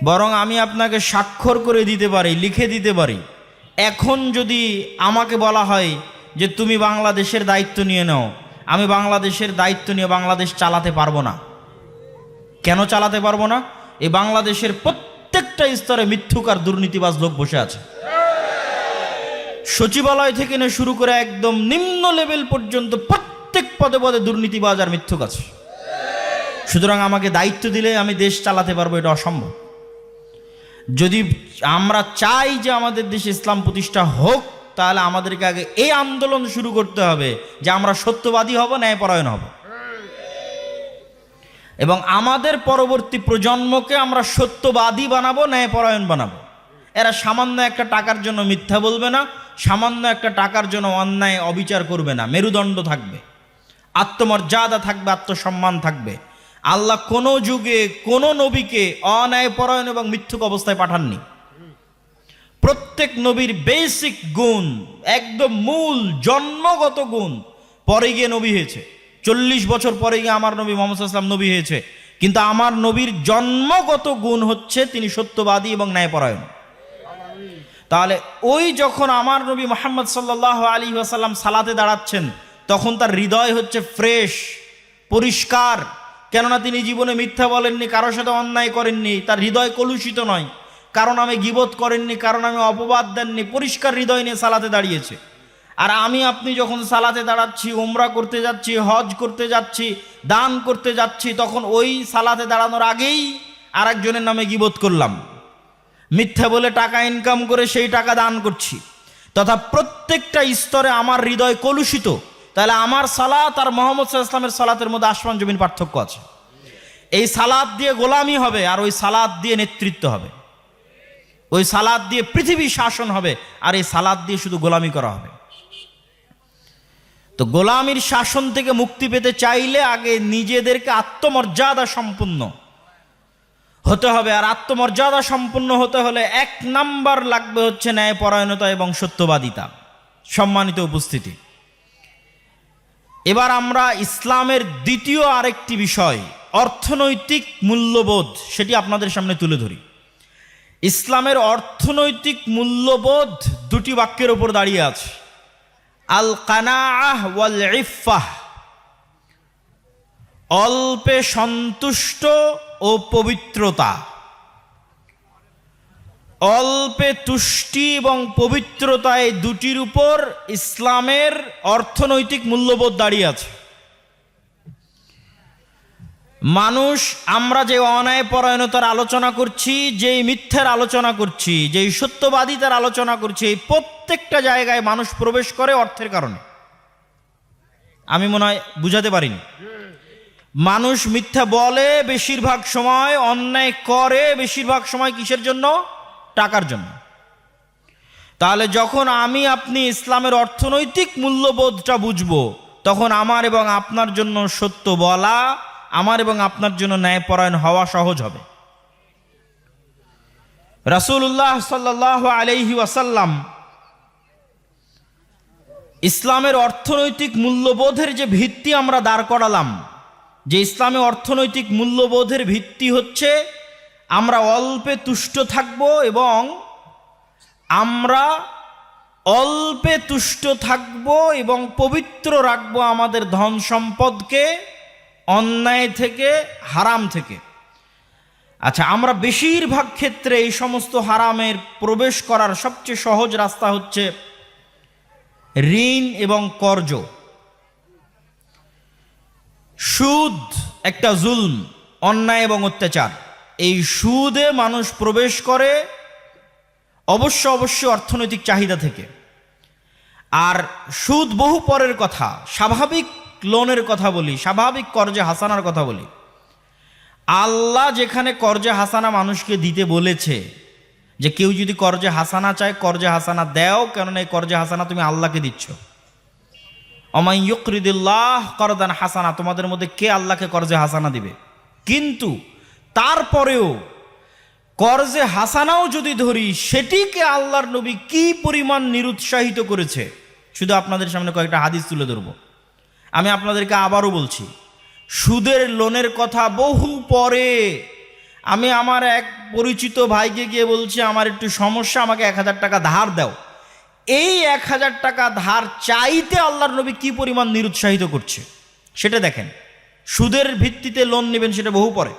বরং আমি আপনাকে স্বাক্ষর করে দিতে পারি, লিখে দিতে পারি। এখন যদি আমাকে বলা হয় যে তুমি বাংলাদেশের দায়িত্ব নিয়ে নাও, আমি বাংলাদেশের দায়িত্ব নিয়ে বাংলাদেশ চালাতে পারবো না। কেন চালাতে পারবো না? এই বাংলাদেশের প্রত্যেকটা স্তরে মিথ্যুক আর দুর্নীতিবাজ লোক বসে আছে। সচিবালয় থেকে নিয়ে শুরু করে একদম নিম্ন লেভেল পর্যন্ত প্রত্যেক পদে পদে দুর্নীতিবাজ আর মিথ্যুক আছে। সুতরাং আমাকে দায়িত্ব দিলে আমি দেশ চালাতে পারবো, এটা অসম্ভব। যদি আমরা চাই যে আমাদের দেশে ইসলাম প্রতিষ্ঠা হোক, তাহলে আমাদেরকে আগে এই আন্দোলন শুরু করতে হবে যে আমরা সত্যবাদী হব, ন্যায়পরায়ণ হব, এবং আমাদের পরবর্তী প্রজন্মকে আমরা সত্যবাদী বানাবো, ন্যায়পরায়ণ বানাবো। এরা সামান্য একটা টাকার জন্য মিথ্যা বলবে না, সামান্য একটা টাকার জন্য অন্যায় অবিচার করবে না। মেরুদণ্ড থাকবে, আত্মমর্যাদা থাকবে, আত্মসম্মান থাকবে। আল্লাহ কোনো যুগে কোনো নবীকে অন্যায়পরায়ণ এবং মিথ্যুক অবস্থায় পাঠাননি। প্রত্যেক নবীর বেসিক গুণ, একদম মূল জন্মগত গুণ, পরে গিয়ে নবী হয়েছে। 40 বছর পরে গিয়ে আমার নবী মুহাম্মদ সাল্লাল্লাহু আলাইহি ওয়াসাল্লাম নবী হয়েছে, কিন্তু আমার নবীর জন্মগত গুণ হচ্ছে তিনি সত্যবাদী এবং ন্যায়পরায়ণ। তাহলে ওই যখন আমার নবী মুহাম্মদ সাল্লাল্লাহু আলাইহি ওয়াসাল্লাম সালাতে দাঁড়াচ্ছেন, তখন তার হৃদয় হচ্ছে ফ্রেশ, পরিষ্কার। কেননা তিনি জীবনে মিথ্যা বলেননি, কারোর সাথে অন্যায় করেননি, তার হৃদয় কলুষিত নয়। কারণ আমি গীবত করেননি, কারণ আমি অপবাদ দেননি, পরিষ্কার হৃদয় নিয়ে সালাতে দাঁড়িয়েছে। আর আমি আপনি যখন সালাতে দাঁড়াচ্ছি, উমরা করতে যাচ্ছি, হজ করতে যাচ্ছি, দান করতে যাচ্ছি, তখন ওই সালাতে দাঁড়ানোর আগেই আরেকজনের নামে গীবত করলাম, মিথ্যা বলে টাকা ইনকাম করে সেই টাকা দান করছি, তথা প্রত্যেকটা স্তরে আমার হৃদয় কলুষিত। তাহলে আমার সালাত আর মুহাম্মদ সাল্লাল্লাহু আলাইহি ওয়াসাল্লামের সালাতের মধ্যে আসমান জমিন পার্থক্য আছে। এই সালাত দিয়ে গোলামি হবে, আর ওই সালাত দিয়ে নেতৃত্ব হবে। ওই সালাত দিয়ে পৃথিবী শাসন হবে, আর এই সালাত দিয়ে শুধু গোলামি করা হবে। তো গোলামির শাসন থেকে মুক্তি পেতে চাইলে আগে নিজেদেরকে আত্মমর্যাদা সম্পন্ন হতে হবে। আর আত্মমর্যাদা সম্পন্ন হতে হলে 1 নাম্বার লাগবে হচ্ছে ন্যায়পরায়ণতা এবং সত্যবাদিতা। সম্মানিত উপস্থিতি, এবার আমরা ইসলামের দ্বিতীয় আরেকটি বিষয়, অর্থনৈতিক মূল্যবোধ, সেটি আপনাদের সামনে তুলে ধরি। ইসলামের অর্থনৈতিক মূল্যবোধ 2টি বাক্যের উপর দাঁড়িয়ে আছে। আল কানাআহ ওয়াল ইফফাহ, অল্পে সন্তুষ্ট ও পবিত্রতা। অল্পে তুষ্টি এবং পবিত্রতা, এই 2টির উপর ইসলামের অর্থনৈতিক মূল্যবোধ দাঁড়িয়ে আছে। মানুষ, আমরা যে অন্যায়পরায়ণতার আলোচনা করছি, যেই মিথ্যার আলোচনা করছি, যেই সত্যবাদিতার আলোচনা করছি, এই প্রত্যেকটা জায়গায় মানুষ প্রবেশ করে অর্থের কারণে। আমি মনে হয় বুঝাতে পারিনি। মানুষ মিথ্যা বলে বেশিরভাগ সময়, অন্যায় করে বেশিরভাগ সময় কিসের জন্য? টাকার জন্য। তাহলে যখন আমি আপনি ইসলামের অর্থনৈতিক মূল্যবোধটা বুঝবো, তখন আমার এবং আপনার জন্য সত্য বলা, আমার এবং আপনার জন্য ন্যায়পরায়ণ হওয়া সহজ হবে। রাসূলুল্লাহ সাল্লাল্লাহু আলাইহি ওয়াসাল্লাম ইসলামের অর্থনৈতিক মূল্যবোধের যে ভিত্তি আমরা দাঁড় করালাম, যে ইসলামে অর্থনৈতিক মূল্যবোধের ভিত্তি হচ্ছে আমরা অল্পে তুষ্ট থাকব, এবং আমরা অল্পে তুষ্ট থাকব এবং পবিত্র রাখবো আমাদের ধন সম্পদকে অন্যায় থেকে, হারাম থেকে। আচ্ছা, আমরা বেশিরভাগ ক্ষেত্রে এই সমস্ত হারামের প্রবেশ করার সবচেয়ে সহজ রাস্তা হচ্ছে ঋণ এবং কর্জ। সুদ একটা জুলম, অন্যায় এবং অত্যাচার। এই সুদে মানুষ প্রবেশ করে অবশ্য অর্থনৈতিক চাহিদা থেকে। আর সুদ বহু পরের কথা, স্বাভাবিক লোনের কথা বলি, স্বাভাবিক কর্জে হাসানার কথা বলি। আল্লাহ যেখানে কর্জে হাসানা মানুষকে দিতে বলেছে, যে কেউ যদি কর্জে হাসানা চায়, কর্জে হাসানা দাও, কেননা এই কর্জে হাসানা তুমি আল্লাহকে দিচ্ছ। ওমাই ইউকরিদুল্লাহ করদান হাসানা, তোমাদের মধ্যে কে আল্লাহকে কর্জে হাসানা দিবে? কিন্তু তারপরেও কর্জে হাসানাও যদি ধরি, সেটিকে আল্লাহর নবী কি পরিমাণ নিরুৎসাহিত করেছে, শুধু আপনাদের সামনে কয়েকটা হাদিস তুলে ধরব। আমি আপনাদেরকে আবারও বলছি, সুদের লোনের কথা বহু পরে, আমি আমার এক পরিচিত ভাইকে গিয়ে বলছি আমার একটু সমস্যা, আমাকে 1000 টাকা ধার দাও। এই 1000 টাকা ধার চাইতে আল্লাহর নবী কি পরিমাণ নিরুৎসাহিত করছে সেটা দেখেন। সুদের ভিত্তিতে লোন নেবেন সেটা বহু পরে।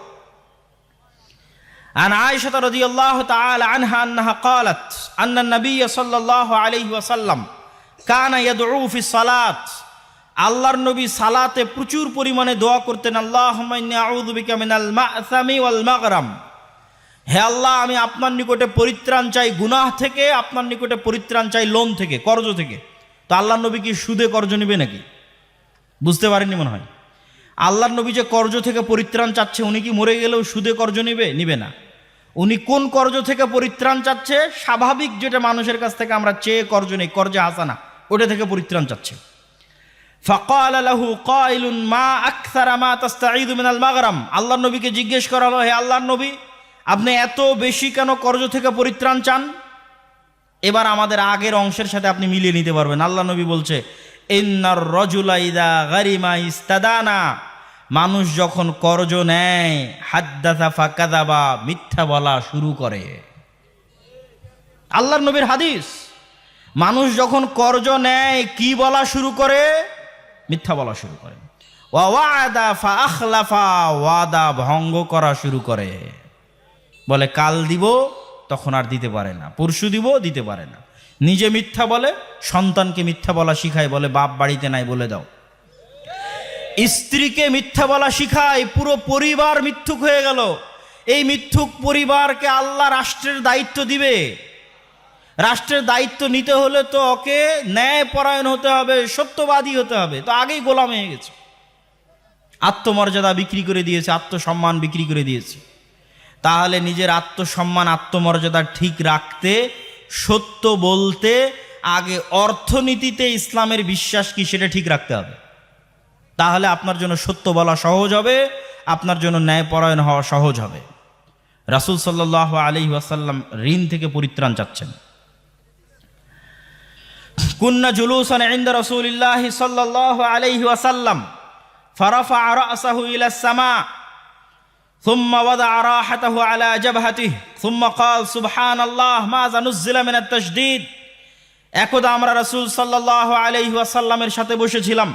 عن عائشة رضي الله تعالى عنها أنها قالت أن النبي صلى الله عليه وسلم كان يدعو في الصلاة আল্লাহর নবী সালাতে প্রচুর পরিমাণে দোয়া করতেন, আল্লাহুম্মা ইন্নী আউযু বিকা মিনাল মা'সামি ওয়াল মাগরাম, হে আল্লাহ আমি আপনার নিকটে পরিত্রাণ চাই গুনাহ থেকে, আপনার নিকটে পরিত্রাণ চাই লোন থেকে, কর্জ থেকে। তো আল্লাহর নবী কি সুদে কর্জ নেবে নাকি? বুঝতে পারেননি মনে হয়। আল্লাহর নবী যে কর্জ থেকে পরিত্রাণ চাচ্ছে, উনি কি মরে গেলেও সুদে কর্জ নিবে না। উনি কোন কর্জ থেকে পরিত্রাণ চাচ্ছে? স্বাভাবিক যেটা মানুষের কাছ থেকে আমরা চেয়ে কর্জ নেই, কর্জে হাসানা, ওটা থেকে পরিত্রাণ চাচ্ছে। ফাকালা লাহু কাইলুন মা আকসারা মা তাস্তাঈদু মিনাল মাগরাম, আল্লাহর নবীকে জিজ্ঞেস করা হলো, হে আল্লাহর নবী আপনি এত বেশি কেন কর্জ থেকে পরিত্রাণ চান? এবার আমাদের আগের অংশের সাথে আপনি মিলিয়ে নিতে পারবেন। আল্লাহর নবী বলছে, ইন্নার রাজুলা ইযা গারিমা ইস্তাদানা, মানুষ যখন কর্জ নেয় হাদ্দাসা ফাকাযাবা, মিথ্যা বলা শুরু করে। আল্লাহর নবীর হাদিস, মানুষ যখন কর্জ নেয় কি বলা শুরু করে? মিথ্যা বলা শুরু করে। ওয়া ওয়াদা ফাআখলাফা, ওয়াদা ভঙ্গ করা শুরু করে। বলে কাল দিব, তখন আর দিতে পারে না, পরশু দিব, দিতে পারে না। নিজে মিথ্যা বলে, সন্তানকে মিথ্যা বলা শিখায়, বলে বাপ বাড়িতে নাই বলে দাও। স্ত্রীকে মিথ্যা বলা শিখায়, পুরো পরিবার মিথ্যুক হয়ে গেল। এই মিথ্যুক পরিবারকে আল্লাহ রাষ্ট্রের দায়িত্ব দিবে। রাষ্ট্রের দায়িত্ব নিতে হলে তো ওকে ন্যায়পরায়ণ হতে হবে, সত্যবাদী হতে হবে। তো আগেই গোলাম হয়ে গেছে, আত্মমর্যাদা বিক্রি করে দিয়েছে, আত্মসম্মান বিক্রি করে দিয়েছে। তাহলে নিজের আত্মসম্মান আত্মমর্যাদা ঠিক রাখতে, সত্য বলতে আগে অর্থনীতিতে ইসলামের বিশ্বাস কি সেটা ঠিক রাখতে হবে। তাহলে আপনার জন্য সত্য বলা সহজ হবে, আপনার জন্য ন্যায়পরায়ণ হওয়া সহজ হবে। রাসূল সাল্লাল্লাহু আলাইহি ওয়াসাল্লাম ঋণ থেকে পরিত্রাণ চাচ্ছেন। কুন্না জুলুসান ইনদা রাসূলিল্লাহি সাল্লাল্লাহু আলাইহি ওয়াসাল্লাম ফারাফা রাসাহু ইলা সামা সুম্মা ওয়াদা'a রাহাতাহু আলা জাবহাতিহি সুম্মা ক্বাল সুবহানাল্লাহ মাযা নুযিলা মিনাত তাশদীদ। একদা আমরা রাসূল সাল্লাল্লাহু আলাইহি ওয়াসাল্লামের সাথে বসেছিলাম।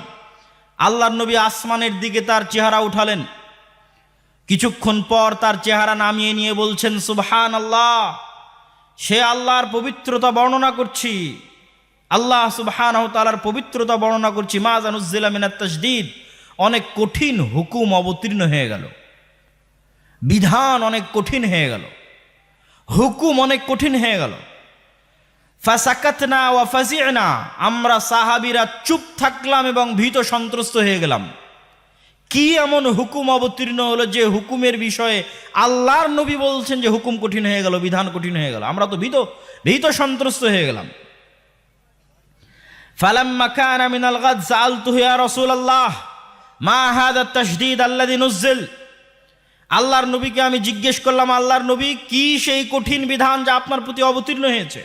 আল্লাহর নবী আসমানের দিকে তার চেহারা উঠালেন। কিছুক্ষণ পর তার চেহারা নামিয়ে নিয়ে বলছেন সুবহানাল্লাহ, সে আল্লাহর পবিত্রতা বর্ণনা করছি, আল্লাহ সুবহানাহু ওয়া তাআলার পবিত্রতা বর্ণনা করছি। মাযা নুযিলা মিনাত তাশদীদ, অনেক কঠিন হুকুম অবতীর্ণ হয়ে গেল, বিধান অনেক কঠিন হয়ে গেল, হুকুম অনেক কঠিন হয়ে গেল। ফাসাকাতনা ওয়া ফাজি'না, আমরা সাহাবীরা চুপ থাকলাম এবং ভীত সন্ত্রস্ত হয়ে গেলাম। কি এমন হুকুম অবতীর্ণ হলো যে হুকুমের বিষয়ে আল্লাহর নবী বলছেন যে হুকুম কঠিন হয়ে গেল, বিধান কঠিন হয়ে গেল? আমরা তো ভীত সন্ত্রস্ত হয়ে গেলাম। ফালাম্মা কানা মিনাল গাদ সাআলতুহু ইয়া রাসূলুল্লাহ মা হাযা আত-তাশদীদ আল্লাযী নুযিল, আল্লাহর নবীকে আমি জিজ্ঞেস করলাম, আল্লাহর নবী কি সেই কঠিন বিধান যা আপনার প্রতি অবতীর্ণ হয়েছে?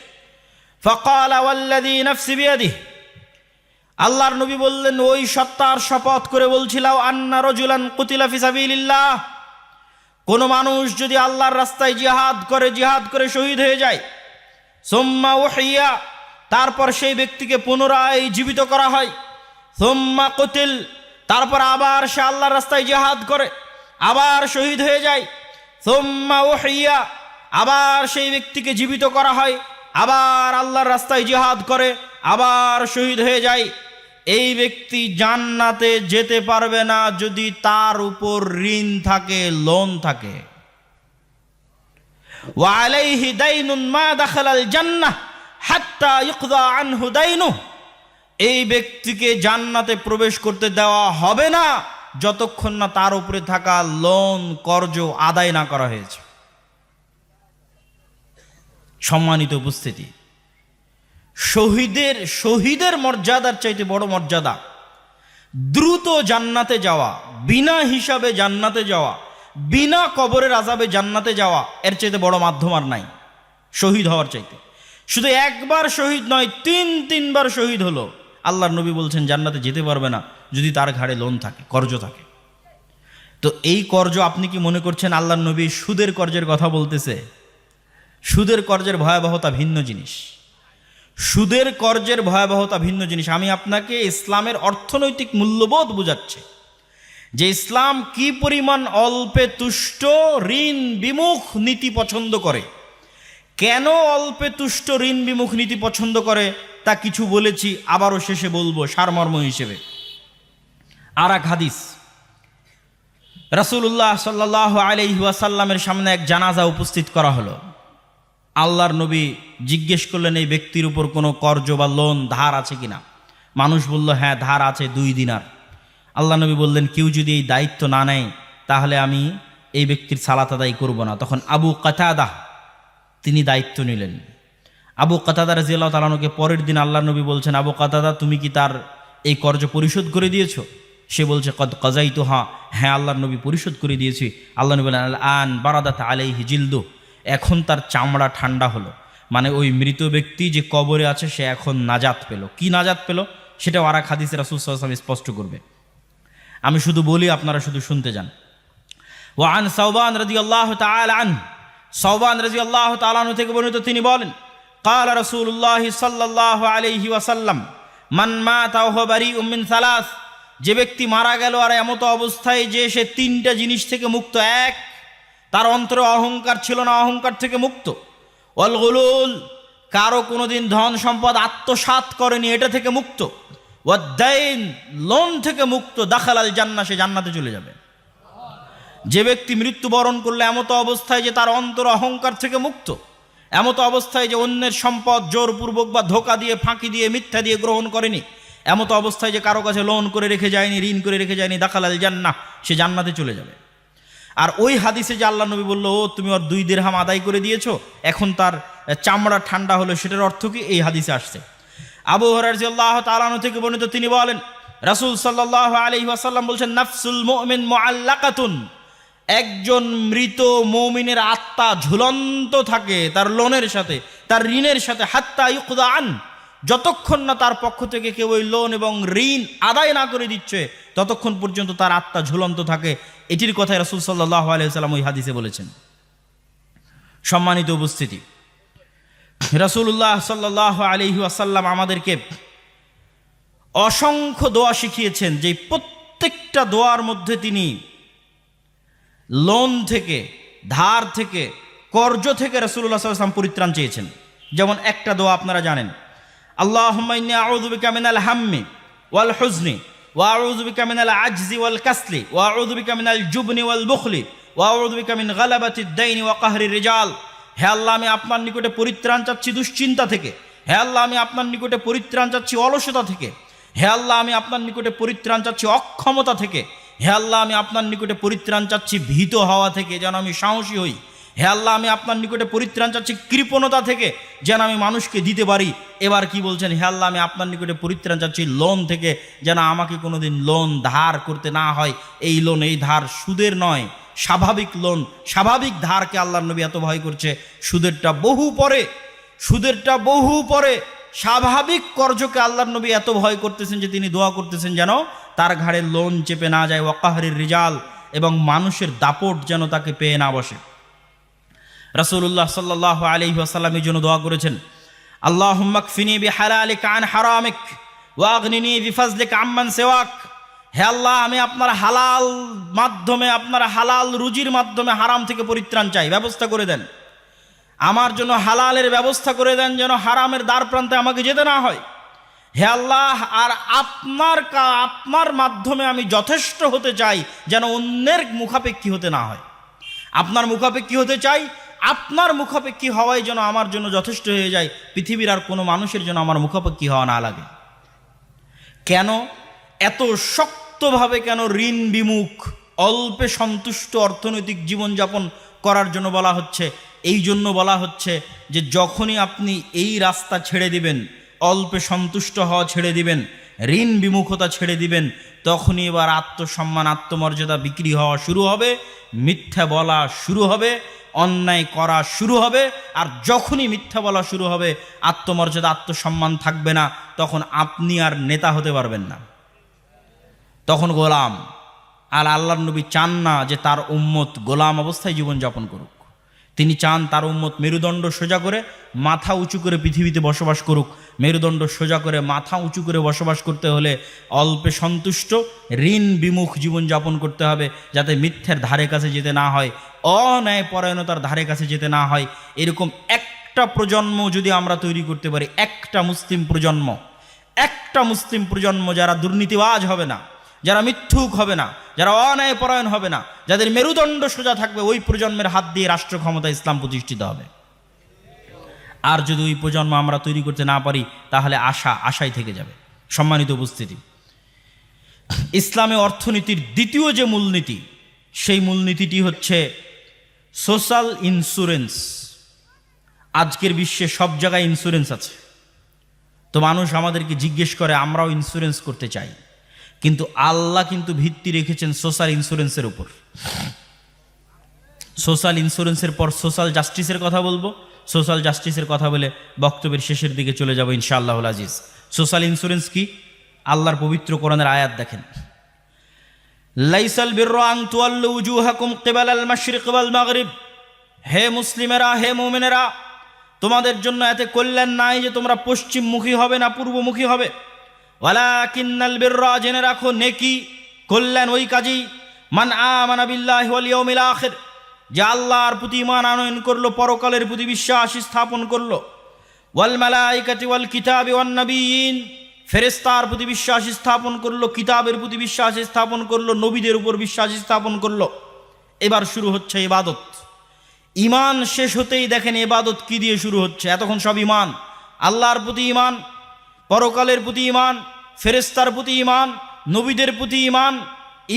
ফাকালা ওয়াল্লাযী নাফসি বিয়াদিহি, আল্লাহর নবী বললেন, ওই সত্তার শপথ করে বলছিলাম, আন্না রাজুলান কুতিলা ফি সাবিলিল্লাহ, কোন মানুষ যদি আল্লাহর রাস্তায় জিহাদ করে শহীদ হয়ে যায়, সুম্মা উহিয়া, তারপর সেই ব্যক্তিকে পুনরায় জীবিত করা হয়, সুম্মা কুতিল, তারপর আবার সে আল্লাহর রাস্তায় জিহাদ করে আবার শহীদ হয়ে যায়, সুম্মা উহিয়া, আবার সেই ব্যক্তিকে জীবিত করা হয়, আবার আল্লাহর রাস্তায় জিহাদ করে আবার শহীদ হয়ে যায়, এই ব্যক্তি জান্নাতে যেতে পারবে না যদি তার উপর ঋণ থাকে, লোন থাকে। ওয়া আলাইহি দাইনুন মা দাখালাল জান্নাহ হাত্তা ইউকযা আনহু দাইনুহু, এই ব্যক্তিকে জান্নাতে প্রবেশ করতে দেওয়া হবে না যতক্ষণ না তার উপরে থাকা লোন কর্জ আদায় না করা হয়েছে। সম্মানিত উপস্থিতি, শহীদের মর্যাদার চাইতে বড় মর্যাদা দ্রুত জান্নাতে যাওয়া, বিনা হিসাবে জান্নাতে যাওয়া, বিনা কবরের আযাবে জান্নাতে যাওয়া, এর চাইতে বড় মাধ্যম আর নাই শহীদ হওয়ার চাইতে। শুধু একবার শহীদ নয়, তিনবার শহীদ হলো, আল্লাহর নবী বলছেন জান্নাতে যেতে পারবে না যদি তার ঘাড়ে লোন থাকে, কর্জ থাকে। তো এই কর্জ আপনি কি মনে করছেন আল্লাহর নবী সুদের কর্জের কথা বলতেছে? সুদের কর্জের ভয়াবহতা ভিন্ন জিনিস। সুদের কর্জের ভয়াবহতা ভিন্ন জিনিস। আমি আপনাকে ইসলামের অর্থনৈতিক মূল্যবোধ বোঝাচ্ছি যে ইসলাম কি পরিমাণ অল্পে তুষ্ট ঋণ বিমুখ নীতি পছন্দ করে। কেন অল্পে তুষ্ট ঋণ বিমুখ নীতি পছন্দ করে তা কিছু বলেছি, আবারও শেষে বলবো সারমর্ম হিসেবে। আর এক হাদিস, রাসূলুল্লাহ সাল্লাল্লাহু আলাইহি ওয়াসাল্লামের সামনে এক জানাজা উপস্থিত করা হলো। আল্লাহর নবী জিজ্ঞেস করলেন এই ব্যক্তির উপর কোনো কর্জ বা লোন ধার আছে কিনা। মানুষ বলল হ্যাঁ ধার আছে 2 দিনার। আল্লাহ নবী বললেন কেউ যদি এই দায়িত্ব না নেয় তাহলে আমি এই ব্যক্তির সালাত আদায় করব না। তখন আবু কাতাদা তিনি দায়িত্ব নিলেন। আবু কাতাদা রাদিয়াল্লাহু তাআলা আনহুকে পরের দিন আল্লাহর নবী বলছেন, আবু কাতাদা তুমি কি তার এই কর্জ পরিশোধ করে দিয়েছো? সে বলছে কদ কাযাইতু, হ্যাঁ আল্লাহর নবী পরিশোধ করে দিয়েছি। আল্লাহ নবী বলেন আল আন বারাদাত আলাইহি জিলদু, এখন তার চামড়া ঠান্ডা হলো। মানে ওই মৃত ব্যক্তি যে কবরে আছে সে এখন নাজাত পেল। কি নাজাত পেল সেটাও আর এক হাদিসে রাসূল সাল্লাল্লাহু আলাইহি ওয়াসাল্লাম স্পষ্ট করবে। আমি শুধু বলি, আপনারা শুধু শুনতে যান। ওয়া আন সাওবান রাদিয়াল্লাহু তাআলা আনহু, সাওবান রাদিয়াল্লাহু তাআলা আনহু থেকে বর্ণিত, তিনি বলেন ক্বালা রাসূলুল্লাহ সাল্লাল্লাহু আলাইহি ওয়াসাল্লাম মান মাতা ওয়া হুয়া বারিউম মিন সালাস, যে ব্যক্তি মারা গেল আর এমত অবস্থায় যে সে 3টা জিনিস থেকে মুক্ত। এক, তার অন্তরে অহংকার ছিল না, অহংকার থেকে মুক্ত। ওয়াল গুলুল, কারো কোনোদিন ধন সম্পদ আত্মসাৎ করেনি, এটা থেকে মুক্ত। ওয়াদ-দাইন, লোন থেকে মুক্ত। দাখালাল জান্নাহ, সে জান্নাতে চলে যাবে। যে ব্যক্তি মৃত্যুবরণ করলে এমত অবস্থায় যে তার অন্তর অহংকার থেকে মুক্ত, এমত অবস্থায় যে অন্যের সম্পদ জোরপূর্বক বা ধোঁকা দিয়ে, ফাঁকি দিয়ে, মিথ্যা দিয়ে গ্রহণ করেনি, এমত অবস্থায় যে কারো কাছে লোন করে রেখে যায়নি, ঋণ করে রেখে যায়নি, দাখালাল জান্নাহ, সে জান্নাতে চলে যাবে। আর ওই হাদিসে যে আল্লাহ নবী বলল ও তুমি ওর 2 দিরহাম আদায় করে দিয়েছো, এখন তার চামড়া ঠান্ডা হলো, সেটার অর্থ কি? এই হাদিসে আসছে। আবু হুরায়রা রাদিয়াল্লাহু তাআলা আনহু থেকে বর্ণিত, তিনি বলেন রাসূল সাল্লাল্লাহু আলাইহি ওয়াসাল্লাম বলছেন নাফসুল মুমিন মুআল্লাকাতুন, একজন মৃত মুমিনের আত্মা ঝুলন্ত থাকে তার লোনের সাথে, তার ঋণের সাথে, হাত্তা ইউকদা আন, যতক্ষণ না তার পক্ষ থেকে কেউ ওই লোন এবং ঋণ আদায় না করে দিচ্ছে ততক্ষণ পর্যন্ত তার আত্মা ঝুলন্ত থাকে। এটির কথাই রাসূল সাল্লাল্লাহু আলাইহি ওয়াসাল্লাম ওই হাদিসে বলেছেন। সম্মানিত উপস্থিতি, রাসূলুল্লাহ সাল্লাল্লাহু আলাইহি ওয়াসাল্লাম আমাদেরকে অসংখ্য দোয়া শিখিয়েছেন, যে প্রত্যেকটা দোয়ার মধ্যে তিনি লোন থেকে, ধার থেকে, কর্জ থেকে রাসূলুল্লাহ সাল্লাল্লাহু আলাইহি ওয়াসাল্লাম পরিত্রাণ চেয়েছেন। যেমন একটা দোয়া আপনারা জানেন, আল্লাহুম্মা ইন্নী আউযু বিকা মিনাল হাম্মি ওয়াল হুজনি ওয়া আউযু বিকা মিনাল আজজি ওয়াল কাসলি ওয়া আউযু বিকা মিনাল জুবনি ওয়াল বুখলি ওয়া আউযু বিকা মিন গালাবাতিদ দাইনি ওয়া কাহরির রিজাল। হে আল্লাহ, আমি আপনার নিকটে পরিত্রাণ চাচ্ছি দুশ্চিন্তা থেকে। হে আল্লাহ, আমি আপনার নিকটে পরিত্রাণ চাচ্ছি অলসতা থেকে। হে আল্লাহ, আমি আপনার নিকটে পরিত্রাণ চাচ্ছি অক্ষমতা থেকে। হে আল্লাহ, আমি আপনার নিকটে পরিত্রাণ চাচ্ছি ভীত হওয়া থেকে, যেন আমি সাহসী হই। হে আল্লাহ, আমি আপনার নিকটে পরিত্রাণ চাচ্ছি কৃপণতা থেকে, যেন আমি মানুষকে দিতে পারি। এবার কি বলছেন? হে আল্লাহ, আমি আপনার নিকটে পরিত্রাণ চাচ্ছি লোন থেকে, যেন আমাকে কোনোদিন লোন ধার করতে না হয়। এই লোন, এই ধার সুদের নয়, স্বাভাবিক লোন, স্বাভাবিক ধারকে আল্লাহর নবী এত ভয় করছে। সুদেরটা বহু পরে, সুদেরটা বহু পরে। স্বাভাবিক কর্জকে আল্লাহর নবী এত ভয় করতেছেন যে তিনি দোয়া করতেছেন যেন তার ঘাড়ে লোন চেপে না যায়, ওয়াকাহরির রিজাল, এবং মানুষের দাপট যেন তাকে পেয়ে না বসে। রাসূলুল্লাহ সাল্লাল্লাহু আলাইহি ওয়াসাল্লাম এই জন্য দোয়া করেছেন, আল্লাহুম্মা কফিনি বিহালালিকা আন হারামিক ওয়া আগনিনি বিফাজলিকা আম্মান সিওয়াক। হে আল্লাহ, আমি আপনার হালাল মাধ্যমে, আপনার হালাল রুজির মাধ্যমে হারাম থেকে পরিত্রাণ চাই, ব্যবস্থা করে দেন। আমার জন্য হালালের ব্যবস্থা করে দেন, যেন হারামের দ্বার প্রান্তে আমাকে যেতে না হয়। হে আল্লাহ, আর আপনার মাধ্যমে আমি যথেষ্ট হতে চাই, যেন অন্যের মুখাপেক্ষী হতে না হয়। আপনার মুখাপেক্ষী হতে চাই, আপনার মুখাপেক্ষী হওয়াই যেন আমার জন্য যথেষ্ট হয়ে যায়, পৃথিবীর আর কোনো মানুষের জন্য আমার মুখাপেক্ষী হওয়া না লাগে। কেন এত শক্তভাবে, কেন ঋণ বিমুখ, অল্পে সন্তুষ্ট অর্থনৈতিক জীবনযাপন করার জন্য বলা হচ্ছে? এই জন্য বলা হচ্ছে যে যখনই আপনি এই রাস্তা ছেড়ে দিবেন, অল্পে সন্তুষ্ট হওয়া ছেড়ে দিবেন, ঋণ বিমুখতা ছেড়ে দিবেন, তখনই এবার আত্মসম্মান, আত্মমর্যাদা বিক্রি হওয়া শুরু হবে, মিথ্যা বলা শুরু হবে, অন্যায় করা শুরু হবে। আর যখনই মিথ্যা বলা শুরু হবে, আত্মমর্যাদা, আত্মসম্মান থাকবে না, তখন আপনি আর নেতা হতে পারবেন না, তখন গোলাম। আর আল্লাহর নবী চান না যে তার উম্মত গোলাম অবস্থায় জীবনযাপন করুক। তিনি চান তার উম্মত মেরুদণ্ড সোজা করে মাথা উঁচু করে পৃথিবীতে বসবাস করুক। মেরুদণ্ড সোজা করে মাথা উঁচু করে বসবাস করতে হলে অল্পে সন্তুষ্ট, ঋণ বিমুখ জীবনযাপন করতে হবে, যাতে মিথ্যের ধারে কাছে যেতে না হয়, অন্যায় পরায়ণতার ধারে কাছে যেতে না হয়। এরকম একটা প্রজন্ম যদি আমরা তৈরি করতে পারি, একটা মুসলিম প্রজন্ম যারা দুর্নীতিবাজ হবে না, যারা মিথ্যুক হবে না, যারা অন্যায় পরায়ণ হবে না, যাদের মেরুদণ্ড সোজা থাকবে, ওই প্রজন্মের হাত দিয়ে রাষ্ট্র ক্ষমতা ইসলাম প্রতিষ্ঠিত হবে। আর যদি ওই প্রজন্ম আমরা তৈরি করতে না পারি, তাহলে আশাই থেকে যাবে। সম্মানিত উপস্থিতি, ইসলামে অর্থনীতির দ্বিতীয় যে মূলনীতি, সেই মূলনীতিটি হচ্ছে সোশ্যাল ইন্স্যুরেন্স। আজকের বিশ্বে সব জায়গায় ইন্স্যুরেন্স আছে। তো মানুষ আমাদেরকে জিজ্ঞেস করে, আমরাও ইন্স্যুরেন্স করতে চাই, কিন্তু আল্লাহ কিন্তু ভিত্তি রেখেছেন সোশ্যাল ইন্স্যুরেন্সের উপর। সোশ্যাল ইন্স্যুরেন্সের পর সোশ্যাল জাস্টিসের কথা বলবো। সোশ্যাল জাস্টিসের কথা বলে বক্তব্যের শেষের দিকে চলে যাব ইনশাআল্লাহুল আজিজ। সোশ্যাল ইন্স্যুরেন্স কি? আল্লাহর পবিত্র কোরআনের আয়াত দেখেন, লাইসাল বিররু আন তুওয়াল্লু উজুহাকুম কিবালাল মাশরিক ওয়াল মাগরিব। হে মুসলিমেরা, হে মুমিনেরা, তোমাদের জন্য এতে কল্যাণ নাই যে তোমরা পশ্চিমমুখী হবে না পূর্বমুখী হবে। ওয়ালাকিন্নাল বিররা, জেনে রাখো, নেকি কল্যাণ ওই কাজেই, মান আমানা বিল্লাহি ওয়াল ইয়াউমিল আখির, যে আল্লাহর প্রতি ঈমান আনয়ন করলো, পরকালের প্রতি বিশ্বাস স্থাপন করলো, ওয়াল মালাইকাতি ওয়াল কিতাবি ওয়ান নবিয়্যিন, ফেরেশতার প্রতি বিশ্বাস স্থাপন করলো, কিতাবের প্রতি বিশ্বাস স্থাপন করলো, নবীদের উপর বিশ্বাস স্থাপন করলো। এবার শুরু হচ্ছে ইবাদত। ঈমান শেষ হতেই দেখেন ইবাদত কি দিয়ে শুরু হচ্ছে। এতক্ষণ সব ঈমান, আল্লাহর প্রতি ঈমান, পরকালের প্রতি ঈমান, ফেরেশতার প্রতি ঈমান, নবীদের প্রতি ঈমান।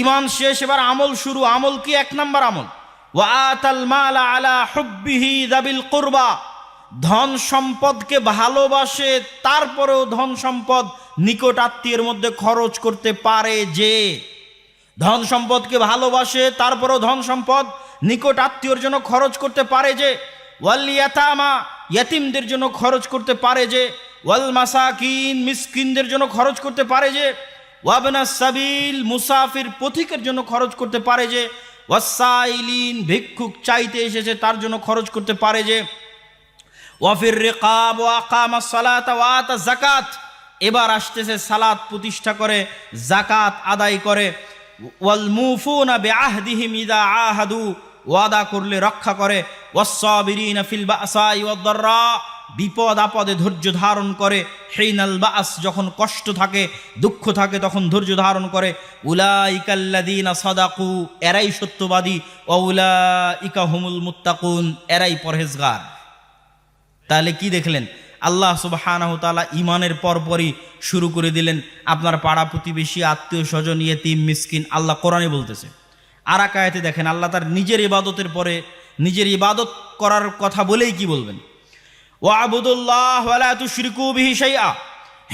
ঈমান শেষ, এবার আমল শুরু। আমল কি? 1 নম্বর আমল, ওয়া আতাল মালা আলা হুব্বিহি যাবিল কুরবা। ধন সম্পদকে ভালোবাসে, তারপরেও ধন সম্পদ নিকট আত্মীয়ের মধ্যে খরচ করতে পারে যে। ধন সম্পদকে ভালোবাসে, তারপরেও ধন সম্পদ নিকট আত্মীয়র জন্য খরচ করতে পারে যে। ওয়াল ইয়াতামা, ইয়াতিমদের জন্য খরচ করতে পারে যে। ওয়াল মাসাকিন, মিসকিনদের জন্য খরচ করতে পারে যে। ওয়াবনাস সাবিল, মুসাফির পথিকের জন্য খরচ করতে পারে যে। ওয়াসাইলিন, ভিক্ষুক চাইতে এসেছে তার জন্য খরচ করতে পারে যে। ওয়াফির রিকাব ওয়া আকামাস সালাতা ওয়া আতা যাকাত, এবার আসতেছে সালাত প্রতিষ্ঠা করে, যাকাত আদায় করে। ওয়াল মুফুনা বিআহদিহিম ইযা আহাদু, ওয়াদা করলে রক্ষা করে। ওয়াস-সাবিরিনা ফিল বাসাই ওয়াদ দাররা, বিপদ আপদে ধৈর্য ধারণ করে। হিনাল বাস, যখন কষ্ট থাকে, দুঃখ থাকে, তখন ধৈর্য ধারণ করে। উলাইকাল্লাযীনা সাদাকু, এরাই সত্যবাদী। ওয়া উলাইকা হুমুল মুত্তাকুন, এরাই পরহেজগার। তাহলে কি দেখলেন? আল্লাহ সুবহানাহু ওয়া তাআলা ঈমানের পরপরই শুরু করে দিলেন আপনার পাড়া প্রতিবেশী, আত্মীয় স্বজন, ইয়েতিম, মিসকিন। আল্লাহ কোরআনে বলতেছে। আর এক আয়াতে দেখেন, আল্লাহ তার নিজের ইবাদতের পরে নিজের ইবাদত করার কথা বলেই কি বলবেন? ওয়াবুদুল্লাহ ওয়ালা তুশরিকু বিহি শাইআ,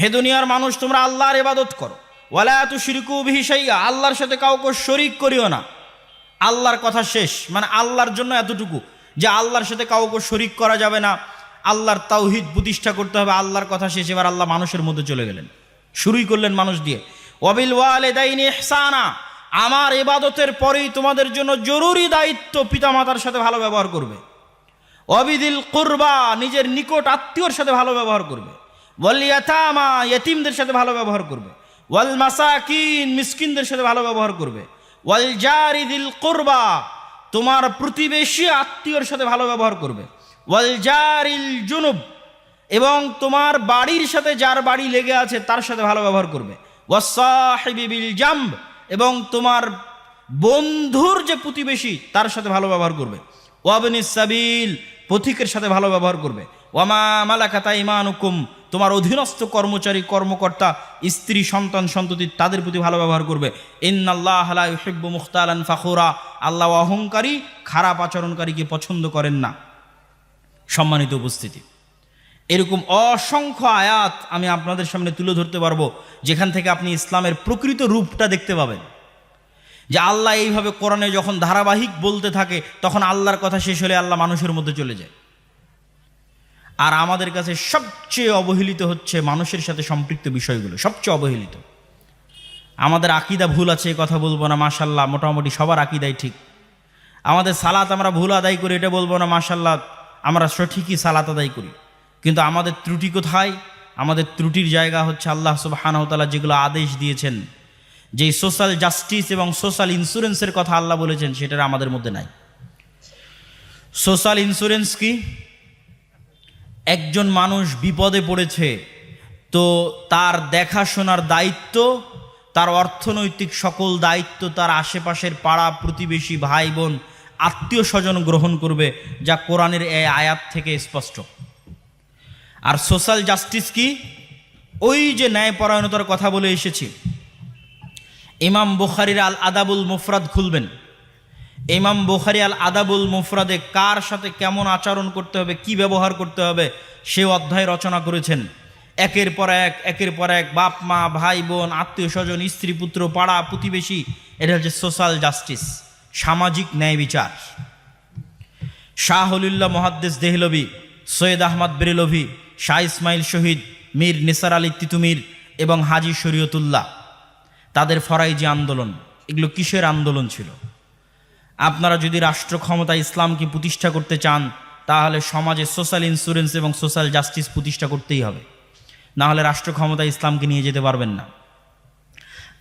হে দুনিয়ার মানুষ, তোমরা আল্লাহর ইবাদত করো। ওয়ালা তুশরিকু বিহি শাইআ, আল্লাহর সাথে কাউকে শরীক করিও না। আল্লাহর কথা শেষ, মানে আল্লাহর জন্য এতটুকু যে আল্লাহর সাথে কাউকে শরীক করা যাবে না, আল্লাহর তাওহীদ প্রতিষ্ঠা করতে হবে। আল্লাহর কথা শেষ। এবার আল্লাহ মানুষের মধ্যে চলে গেলেন, শুরুই করলেন মানুষ দিয়ে। ওয়াবিল ওয়ালিদাইনি ইহসানা, আমার ইবাদতের পরেই তোমাদের জন্য জরুরি দায়িত্ব পিতামাতার সাথে ভালো ব্যবহার করবে। ওয়াবিদিল কুরবা, নিজের নিকট আত্মীয়র সাথে ভালো ব্যবহার করবে। ওয়াল ইয়াতামা, ইয়েতিমদের সাথে ভালো ব্যবহার করবে। ওয়াল মাসাকিন, মিসকিনদের সাথে ভালো ব্যবহার করবে। ওয়াল জারি দিল কুরবা, তোমার প্রতিবেশী আত্মীয়র সাথে ভালো ব্যবহার করবে। ওয়াল জারিল জুনুব, এবং তোমার বাড়ির সাথে যার বাড়ি লেগে আছে তার সাথে ভালো ব্যবহার করবে। ওয়াসাহিবি বিল জামব, এবং তোমার বন্ধুর যে প্রতিবেশী তার সাথে ভালো ব্যবহার করবে। ওয়াবনিস সাবিল, পথিকের সাথে ভালো ব্যবহার করবে। ওয়ামা মালাকাত আইমানুকুম, তোমার অধীনস্থ কর্মচারী, কর্মকর্তা, স্ত্রী, সন্তান, সন্ততি, তাদের প্রতি ভালো ব্যবহার করবে। ইন্নাল্লাহা লা ইউহিব্বু মুখতালান ফাখুরা, আল্লাহ অহংকারী, খারাপ আচরণকারীকে পছন্দ করেন না। সম্মানিত উপস্থিতি, এরকম অসংখ্য আয়াত আমি আপনাদের সামনে তুলে ধরতে পারবো, যেখান থেকে আপনি ইসলামের প্রকৃত রূপটা দেখতে পাবেন। যে আল্লাহ এইভাবে কোরআনে যখন ধারাবাহিক বলতে থাকে, তখন আল্লাহর কথা শেষ হলে আল্লাহ মানুষের মধ্যে চলে যায়। আর আমাদের কাছে সবচেয়ে অবহেলিত হচ্ছে মানুষের সাথে সম্পৃক্ত বিষয়গুলো, সবচেয়ে অবহেলিত। আমাদের আকীদা ভুল আছে এই কথা বলবো না, মাশাআল্লাহ মোটামুটি সবার আকীদাই ঠিক। আমাদের সালাত আমরা ভুল আদায় করি এটা বলবো না, মাশাআল্লাহ আমরা সঠিকই সালাত আদায় করি। কিন্তু আমাদের ত্রুটি কোথায়? আমাদের ত্রুটির জায়গা হচ্ছে আল্লাহ সুবহানাহু ওয়া তাআলা যেগুলো আদেশ দিয়েছেন, যেই সোশ্যাল জাস্টিস এবং সোশ্যাল ইন্স্যুরেন্সের কথা আল্লাহ বলেছেন, সেটা আমাদের মধ্যে নাই। সোশ্যাল ইন্স্যুরেন্স কি? একজন মানুষ বিপদে পড়েছে, তো তার দেখাশোনার দায়িত্ব, তার অর্থনৈতিক সকল দায়িত্ব তার আশেপাশের পাড়া প্রতিবেশী ভাই বোন আত্মীয় স্বজন গ্রহণ করবে, যা কোরআনের এই আয়াত থেকে স্পষ্ট। আর সোশ্যাল জাস্টিস কি? ওই যে ন্যায়পরায়ণতার কথা বলে এসেছি, ইমাম বুখারীর আল আদাবুল মুফরাদ খুলবেন, ইমাম বুখারী আল আদাবুল মুফরাদে কার সাথে কেমন আচরণ করতে হবে, কি ব্যবহার করতে হবে, সে অধ্যায় রচনা করেছেন। একের পর এক বাপ মা ভাই বোন আত্মীয় স্বজন স্ত্রী পুত্র পাড়া প্রতিবেশী, এটা হচ্ছে সোশ্যাল জাস্টিস, সামাজিক ন্যায় বিচার। শাহ হলিউল্লাহ মুহাদ্দিস দেহলভী, সৈয়দ আহমদ বেরেলভী, শাহ ইসমাইল শহীদ, মীর নিসার আলী তিতুমির এবং হাজী শরীয়তুল্লাহ, তাদের ফরাইজি আন্দোলন, এগুলো কিসের আন্দোলন ছিল? আপনারা যদি রাষ্ট্র ক্ষমতা ইসলামকে প্রতিষ্ঠা করতে চান, তাহলে সমাজে সোশ্যাল ইন্স্যুরেন্স এবং সোশ্যাল জাস্টিস প্রতিষ্ঠা করতেই হবে, না হলে রাষ্ট্র ক্ষমতা ইসলামকে নিয়ে যেতে পারবেন না।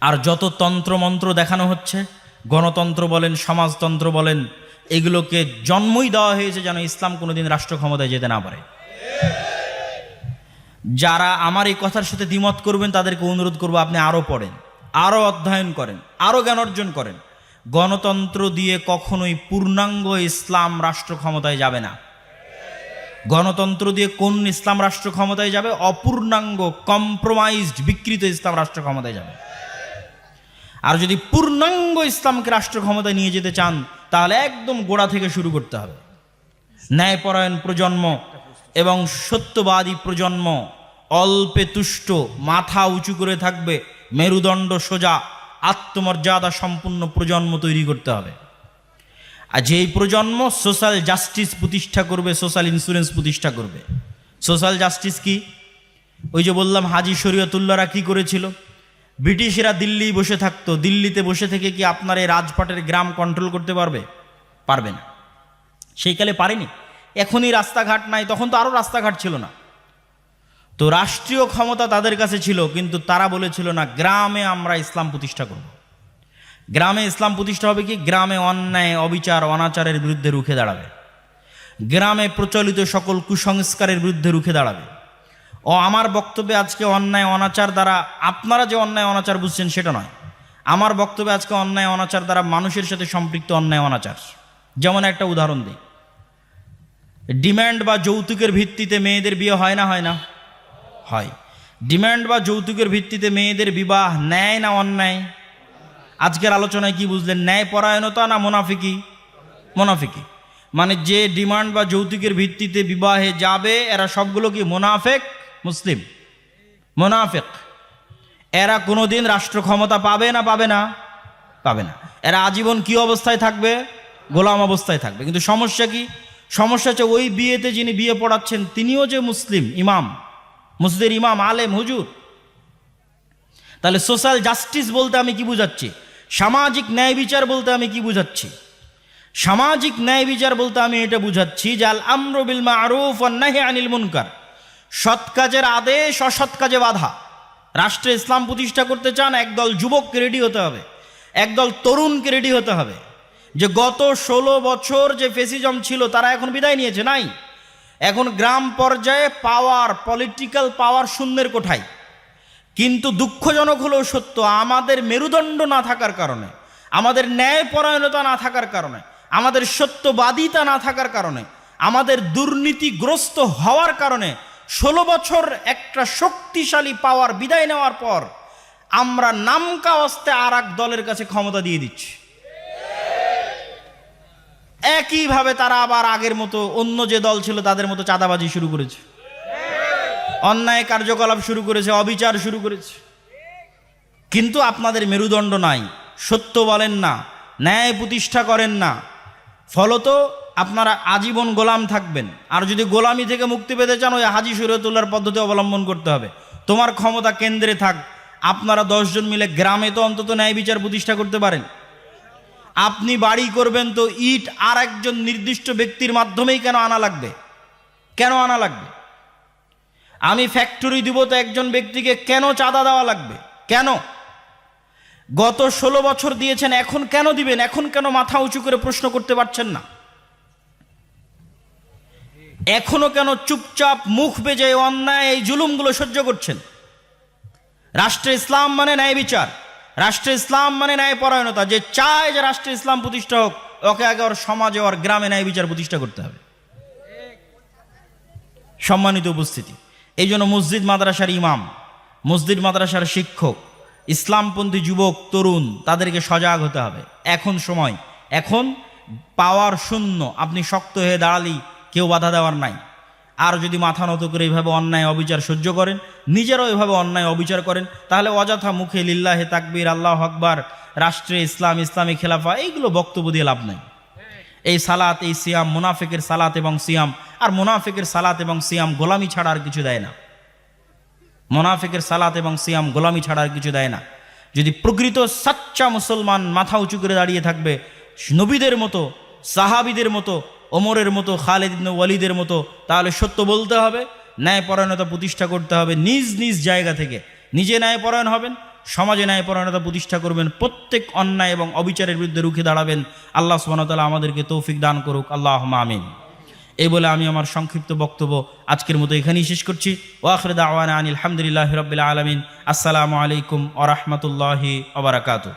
আর যত তন্ত্রমন্ত্র দেখানো হচ্ছে, গণতন্ত্র বলেন সমাজতন্ত্র বলেন, এগুলোকে জন্মই দেওয়া হয়েছে যেন ইসলাম কোনোদিন রাষ্ট্র ক্ষমতায় যেতে না পারে। যারা আমার এই কথার সাথে দ্বিমত করবেন তাদেরকে অনুরোধ করবো, আপনি আরও পড়েন, আরও অধ্যয়ন করেন, আরও জ্ঞান অর্জন করেন। গণতন্ত্র দিয়ে কখনোই পূর্ণাঙ্গ ইসলাম রাষ্ট্র ক্ষমতায় যাবে না। গণতন্ত্র দিয়ে কোন ইসলাম রাষ্ট্র ক্ষমতায় যাবে? অপূর্ণাঙ্গ, কম্প্রোমাইজড, বিকৃত ইসলাম রাষ্ট্র ক্ষমতায় যাবে। আর যদি পূর্ণাঙ্গ ইসলামকে রাষ্ট্র ক্ষমতায় নিয়ে যেতে চান, তাহলে একদম গোড়া থেকে শুরু করতে হবে। ন্যায়পরায়ণ প্রজন্ম এবং সত্যবাদী প্রজন্ম, অল্পে তুষ্ট, মাথা উঁচু করে থাকবে, মেরুদণ্ড সোজা, আত্মমর্যাদা সম্পূর্ণ প্রজন্ম তৈরি করতে হবে। আর যেই প্রজন্ম সোশ্যাল জাস্টিস প্রতিষ্ঠা করবে, সোশ্যাল ইন্স্যুরেন্স প্রতিষ্ঠা করবে। সোশ্যাল জাস্টিস কি? ওই যে বললাম হাজী শরীয়তুল্লাহরা কি করেছিল? ব্রিটিশরা দিল্লি বসে থাকতো, দিল্লিতে বসে থেকে কি আপনার এই রাজপাটের গ্রাম কন্ট্রোল করতে পারবে? পারবে না। সেই কালে পারেনি। এখনই রাস্তাঘাট নাই, তখন তো আরও রাস্তাঘাট ছিল না। তো রাষ্ট্রীয় ক্ষমতা তাদের কাছে ছিল, কিন্তু তারা বলেছিল না, গ্রামে আমরা ইসলাম প্রতিষ্ঠা করব। গ্রামে ইসলাম প্রতিষ্ঠা হবে কি? গ্রামে অন্যায় অবিচার অনাচারের বিরুদ্ধে রুখে দাঁড়াবে, গ্রামে প্রচলিত সকল কুসংস্কারের বিরুদ্ধে রুখে দাঁড়াবে। আমার বক্তব্যে আজকে অন্যায় অনাচার দ্বারা আপনারা যে অন্যায় অনাচার বুঝছেন সেটা নয়। আমার বক্তব্যে আজকে অন্যায় অনাচার দ্বারা মানুষের সাথে সম্পৃক্ত অন্যায় অনাচার। যেমন একটা উদাহরণ দিই, ডিম্যান্ড বা যৌতুকের ভিত্তিতে মেয়েদের বিয়ে হয় না? হয় না? হয়। ডিম্যান্ড বা যৌতুকের ভিত্তিতে মেয়েদের বিবাহ ন্যায় না অন্যায়? আজকের আলোচনায় কি বুঝলেন? ন্যায় পরায়ণতা না মুনাফিকি? মুনাফিকি। মানে যে ডিমান্ড বা যৌতুকের ভিত্তিতে বিবাহে যাবে, এরা সবগুলো কি মুনাফেক? মুসলিম মুনাফেক। এরা কোনোদিন রাষ্ট্র ক্ষমতা পাবে না? পাবে না? পাবে না। এরা আজীবন কি অবস্থায় থাকবে? গোলাম অবস্থায় থাকবে। কিন্তু সমস্যা কি? সমস্যা হচ্ছে ওই বিয়েতে যিনি বিয়ে পড়াচ্ছেন তিনিও যে মুসলিম, ইমাম, মসজিদের ইমাম, আলেম, হুজুর। তাহলে সোশ্যাল জাস্টিস বলতে আমি কি বুঝাচ্ছি? সামাজিক ন্যায় বিচার বলতে আমি কি বুঝাচ্ছি? সামাজিক ন্যায় বিচার বলতে আমি এটা বুঝাচ্ছি যে আল আমরু বিল মারুফ ওয়ান নাহি আনিল মুনকার, সৎ কাজের আদেশ, অসৎ কাজে বাধা। রাষ্ট্রে ইসলাম প্রতিষ্ঠা করতে চান, একদল যুবককে রেডি হতে হবে, একদল তরুণকে রেডি হতে হবে। যে গত 16 বছর যে ফেসিজম ছিল তারা এখন বিদায় নিয়েছে, নাই। এখন গ্রাম পর্যায়ে পাওয়ার, পলিটিক্যাল পাওয়ার শূন্যের কোঠায়। কিন্তু দুঃখজনক হলেও সত্য, আমাদের মেরুদণ্ড না থাকার কারণে, আমাদের ন্যায়পরায়ণতা না থাকার কারণে, আমাদের সত্যবাদিতা না থাকার কারণে, আমাদের দুর্নীতিগ্রস্ত হওয়ার কারণে 16 বছর একটা শক্তিশালী পাওয়ার বিদায় নেওয়ার পর আমরা নামকা অস্তে আর এক দলের কাছে ক্ষমতা দিয়ে দিচ্ছি। একইভাবে তারা আবার আগের মতো অন্য যে দল ছিল তাদের মতো চাঁদাবাজি শুরু করেছে, অন্যায় কার্যকলাপ শুরু করেছে, অবিচার শুরু করেছে। কিন্তু আপনাদের মেরুদণ্ড নাই, সত্য বলেন না, ন্যায় প্রতিষ্ঠা করেন না, ফলত আপনারা আজীবন গোলাম থাকবেন। আর যদি গোলামি থেকে মুক্তি পেতে চান, ওই হাজী শরীয়তুল্লাহর পদ্ধতি অবলম্বন করতে হবে। তোমার ক্ষমতা কেন্দ্রে থাক, আপনারা 10 জন মিলে গ্রামে তো অন্তত ন্যায় বিচার প্রতিষ্ঠা করতে পারেন। আপনি বাড়ি করবেন তো ইট আর একজন নির্দিষ্ট ব্যক্তির মাধ্যমেই কেন আনা লাগবে? কেন আনা লাগবে? আমি ফ্যাক্টরি দিব তো একজন ব্যক্তিকে কেন চাঁদা দেওয়া লাগবে? কেন? গত 16 বছর দিয়েছেন, এখন কেন দিবেন? এখন কেন মাথা উঁচু করে প্রশ্ন করতে পারছেন না? এখনো কেন চুপচাপ মুখ বেজে অন্যায় এই জুলুমগুলো সহ্য করছেন? রাষ্ট্রে ইসলাম মানে ন্যায় বিচার, রাষ্ট্রে ইসলাম মানে ন্যায় পরায়ণতা। যে চায় যে রাষ্ট্রে ইসলাম প্রতিষ্ঠা হোক, ওকে আগে ওর সমাজে, ওর গ্রামে ন্যায় বিচার প্রতিষ্ঠা করতে হবে। সম্মানিত উপস্থিতি, এই জন্য মসজিদ মাদ্রাসার ইমাম, মসজিদ মাদ্রাসার শিক্ষক, ইসলামপন্থী যুবক তরুণ, তাদেরকে সজাগ হতে হবে। এখন সময়, এখন পাওয়ার শূন্য। আপনি শক্ত হয়ে দাঁড়ালেই কেউ বাধা দেওয়ার নাই। আর যদি মাথা নত করে এইভাবে অন্যায় অবিচার সহ্য করেন, নিজেরাও এভাবে অন্যায় অবিচার করেন, তাহলে অযথা মুখে লিল্লাহে তাকবীর, আল্লাহু আকবার, রাষ্ট্রে ইসলাম, ইসলামী খেলাফা, এইগুলো বক্তব্য দিয়ে লাভ নাই। এই সালাত, এই সিয়াম মুনাফিকের সালাত এবং সিয়াম, আর মুনাফিকের সালাত এবং সিয়াম গোলামি ছাড়া আর কিছু দেয় না। মুনাফিকের সালাত এবং সিয়াম গোলামি ছাড়া আর কিছু দেয় না। যদি প্রকৃত সাচ্চা মুসলমান মাথা উঁচু করে দাঁড়িয়ে থাকবে, নবীদের মতো, সাহাবীদের মতো, ওমরের মতো, খালিদ ইবনে ওয়ালিদের মতো, তাহলে সত্য বলতে হবে, ন্যায়পরায়ণতা প্রতিষ্ঠা করতে হবে। নিজ নিজ জায়গা থেকে নিজে ন্যায়পরায়ণ হবেন, সমাজে ন্যায়পরায়ণতা প্রতিষ্ঠা করবেন, প্রত্যেক অন্যায় এবং অবিচারের বিরুদ্ধে রুখে দাঁড়াবেন। আল্লাহ সুবহানাহু ওয়া তাআলা আমাদেরকে তৌফিক দান করুক, আল্লাহুম্মা আমিন। এই বলে আমি আমার সংক্ষিপ্ত বক্তব্য আজকের মতো এখানেই শেষ করছি। ওয়া আখিরু দাওয়ানা আনিল হামদুলিল্লাহি রাব্বিল আলামিন। আসসালামু আলাইকুম ওয়া রাহমাতুল্লাহি ওয়া বারাকাতুহু।